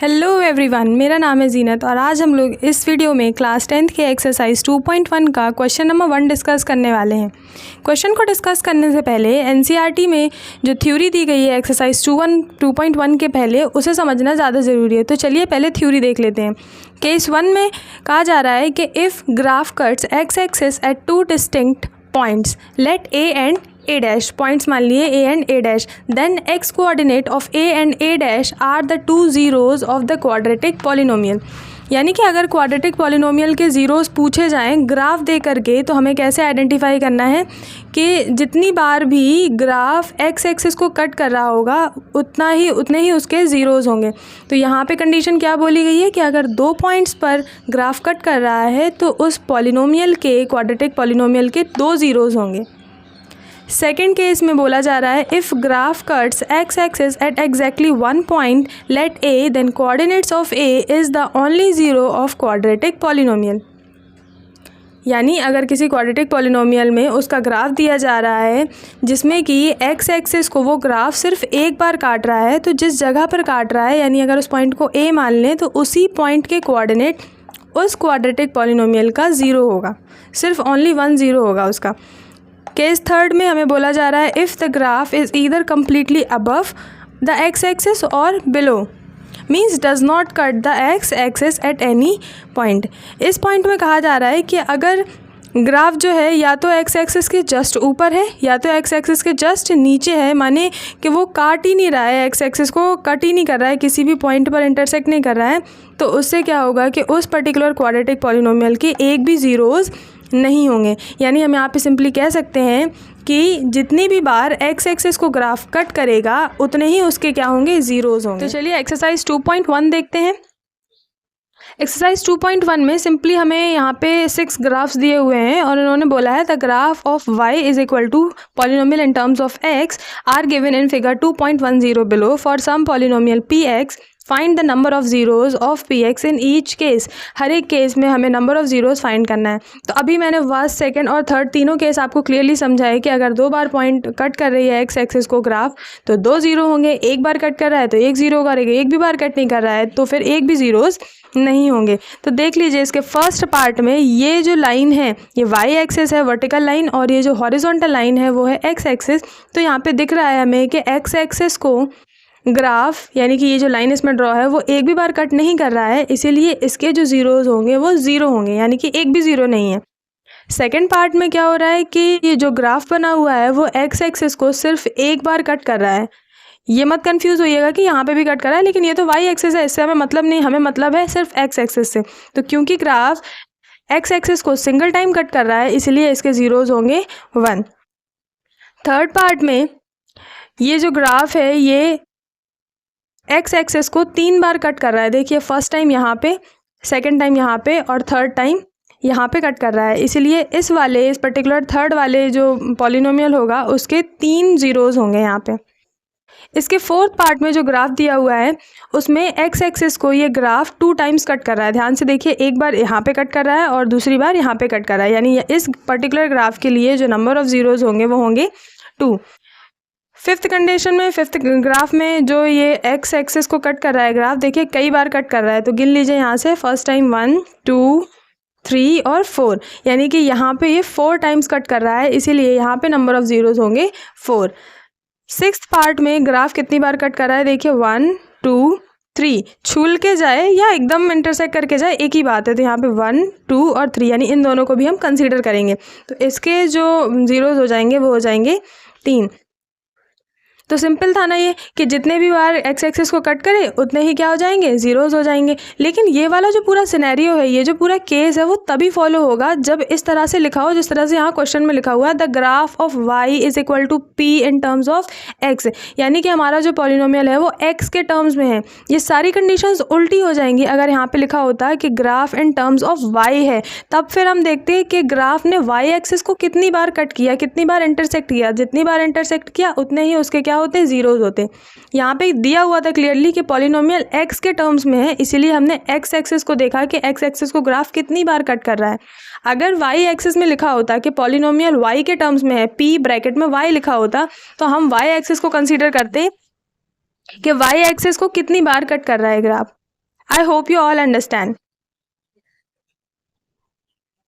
Hello everyone, मेरा नाम है जीनत और आज हम लोग इस वीडियो में क्लास 10th के एक्सरसाइज 2.1 का क्वेश्चन नंबर 1 डिस्कस करने वाले हैं। क्वेश्चन को डिस्कस करने से पहले एनसीईआरटी में जो थ्योरी दी गई है एक्सरसाइज 2.1 के पहले उसे समझना ज़्यादा ज़रूरी है। तो चलिए पहले थ्योरी देख लेते हैं। केस 1 में कहा जा रहा है कि if graph cuts x axis at two distinct points let A and A dash, points मान लिए A and A dash, then x coordinate of A and A dash are the two zeros of the quadratic polynomial. यानी कि अगर quadratic polynomial के zeros पूछे जाएं graph दे करके तो हमें कैसे आइडेंटिफाई करना है कि जितनी बार भी ग्राफ एक्स एक्सिस को कट कर रहा होगा उतने ही उसके ज़ीरोज़ होंगे। तो यहाँ पे कंडीशन क्या बोली गई है कि अगर 2 पॉइंट्स पर ग्राफ कट कर रहा है तो उस पॉलिनोमियल के, क्वाड्रेटिक पॉलिनोमियल के 2 ज़ीरोज़ होंगे। सेकेंड केस में बोला जा रहा है if graph cuts x axis at exactly 1 point let A then coordinates of A is the only zero of quadratic polynomial. यानी अगर किसी क्वाड्रेटिक पॉलिनोमियल में उसका ग्राफ दिया जा रहा है जिसमें कि एक्स एक्सिस को वो ग्राफ सिर्फ एक बार काट रहा है, तो जिस जगह पर काट रहा है यानी अगर उस पॉइंट को ए मान लें तो उसी पॉइंट के कोऑर्डिनेट उस क्वाड्रेटिक पॉलिनोमियल का ज़ीरो होगा, सिर्फ ओनली 1 ज़ीरो होगा उसका। केस थर्ड में हमें बोला जा रहा है if the graph is either completely above the x axis or below, means does not cut the x axis at any point. इस पॉइंट में कहा जा रहा है कि अगर ग्राफ जो है या तो एक्स एक्सिस के जस्ट ऊपर है या तो एक्स एक्सिस के जस्ट नीचे है, माने कि वो काट ही नहीं रहा है, एक्स एक्सिस को कट ही नहीं कर रहा है, किसी भी पॉइंट पर इंटरसेक्ट नहीं कर रहा है, तो उससे क्या होगा कि उस पर्टिकुलर क्वाड्रेटिक पॉलिनोमियल के एक भी ज़ीरोज़ नहीं होंगे। यानी हम यहाँ पे सिंपली कह सकते हैं कि जितनी भी बार एक्स एक्सिस को ग्राफ कट करेगा उतने ही उसके क्या होंगे, ज़ीरोज़ होंगे। तो चलिए एक्सरसाइज 2.1 देखते हैं। एक्सरसाइज 2.1 में सिंपली हमें यहाँ पे 6 ग्राफ्स दिए हुए हैं और उन्होंने बोला है the graph of y is equal to polynomial in terms of x are given in figure 2.10 below for some polynomial px find the number of zeros of px in each case. हर एक case में हमें number of zeros find करना है। तो अभी मैंने first, second और थर्ड तीनों केस आपको क्लियरली समझा है कि अगर 2 बार पॉइंट कट कर रही है एक्स एक्सिस को ग्राफ तो 2 ज़ीरो होंगे, एक बार कट कर रहा है तो 1 ज़ीरो करेगा, एक भी बार कट नहीं कर रहा है तो फिर एक भी ज़ीरोज़ नहीं होंगे। तो देख लीजिए इसके फर्स्ट पार्ट में ये जो लाइन है ये वाई एक्सिस है, वर्टिकल लाइन, और ये जो हॉरिजॉन्टल लाइन है वो है एक्स एक्सिस। तो यहाँ पे दिख रहा है हमें कि एक्स एक्सिस को ग्राफ यानी कि ये जो लाइन इसमें ड्रॉ है वो एक भी बार कट नहीं कर रहा है, इसीलिए इसके जो ज़ीरोज़ होंगे वो ज़ीरो होंगे, यानी कि एक भी ज़ीरो नहीं है। सेकेंड पार्ट में क्या हो रहा है कि ये जो ग्राफ बना हुआ है वो एक्स एक्सिस को सिर्फ एक बार कट कर रहा है। ये मत कंफ्यूज होइएगा कि यहाँ पे भी कट कर रहा है, लेकिन ये तो वाई एक्सिस है, इससे हमें मतलब नहीं, हमें मतलब है सिर्फ एक्स एक्सिस से। तो क्योंकि ग्राफ एक्स एक्सिस को सिंगल टाइम कट कर रहा है इसलिए इसके ज़ीरोज़ होंगे 1। थर्ड पार्ट में ये जो ग्राफ है ये एक्स एक्सिस को 3 बार कट कर रहा है। देखिए फर्स्ट टाइम यहाँ पे, सेकेंड टाइम यहाँ पे और थर्ड टाइम यहाँ पे कट कर रहा है, इसलिए इस पर्टिकुलर थर्ड वाले जो पॉलिनोमियल होगा उसके 3 ज़ीरोज़ होंगे यहाँ पे। इसके फोर्थ पार्ट में जो ग्राफ दिया हुआ है उसमें एक्स एक्सिस को ये ग्राफ 2 टाइम्स कट कर रहा है। ध्यान से देखिए, एक बार यहाँ पे कट कर रहा है और दूसरी बार यहाँ पे कट कर रहा है, यानी इस पर्टिकुलर ग्राफ के लिए जो नंबर ऑफ़ ज़ीरोज़ होंगे वो होंगे 2। फिफ्थ कंडीशन में, फिफ्थ ग्राफ में जो ये एक्स एक्सिस को कट कर रहा है ग्राफ, देखिए कई बार कट कर रहा है, तो गिन लीजिए यहाँ से, फर्स्ट टाइम 1 2 3 और 4, यानी कि यहाँ पे ये 4 टाइम्स कट कर रहा है, इसीलिए यहाँ पे नंबर ऑफ़ ज़ीरोज़ होंगे 4। सिक्स्थ पार्ट में ग्राफ कितनी बार कट कर रहा है, देखिए 1 2 3, छूल के जाए या एकदम इंटरसेक्ट करके जाए एक ही बात है, तो यहाँ पे 1 2 और 3 यानी इन दोनों को भी हम कंसीडर करेंगे, तो इसके जो ज़ीरोज़ हो जाएंगे वो हो जाएंगे 3। तो सिंपल था ना ये कि जितने भी बार एक्स एक्सिस को कट करे उतने ही क्या हो जाएंगे, ज़ीरोज़ हो जाएंगे। लेकिन ये वाला जो पूरा सिनेरियो है, ये जो पूरा केस है वो तभी फॉलो होगा जब इस तरह से लिखा हो जिस तरह से यहाँ क्वेश्चन में लिखा हुआ है the graph of y is equal to p in terms of x, यानी कि हमारा जो पॉलिनोमियल है वो एक्स के टर्म्स में है। ये सारी कंडीशंस उल्टी हो जाएंगी अगर यहाँ पे लिखा होता है कि graph in terms of y है, तब फिर हम देखते हैं कि ग्राफ ने वाई एक्सिस को कितनी बार कट किया, कितनी बार इंटरसेक्ट किया, जितनी बार इंटरसेक्ट किया उतने ही उसके क्या होते हैं, ज़ीरोज़ होते हैं। यहाँ पे दिया हुआ था क्लियरली कि पॉलिनोमियल एक्स के टर्म्स में है, इसीलिए हमने एक्स एक्सिस को देखा कि एक्स एक्सिस को ग्राफ कितनी बार कट कर रहा है। अगर वाई एक्सिस में लिखा होता कि पॉलिनोमियल वाई के टर्म्स में है, पी ब्रैकेट में वाई लिखा होता, तो हम वाई एक्सिस को कंसीडर करते कि वाई एक्सिस को कितनी बार कट कर रहा है graph. I hope you all understand.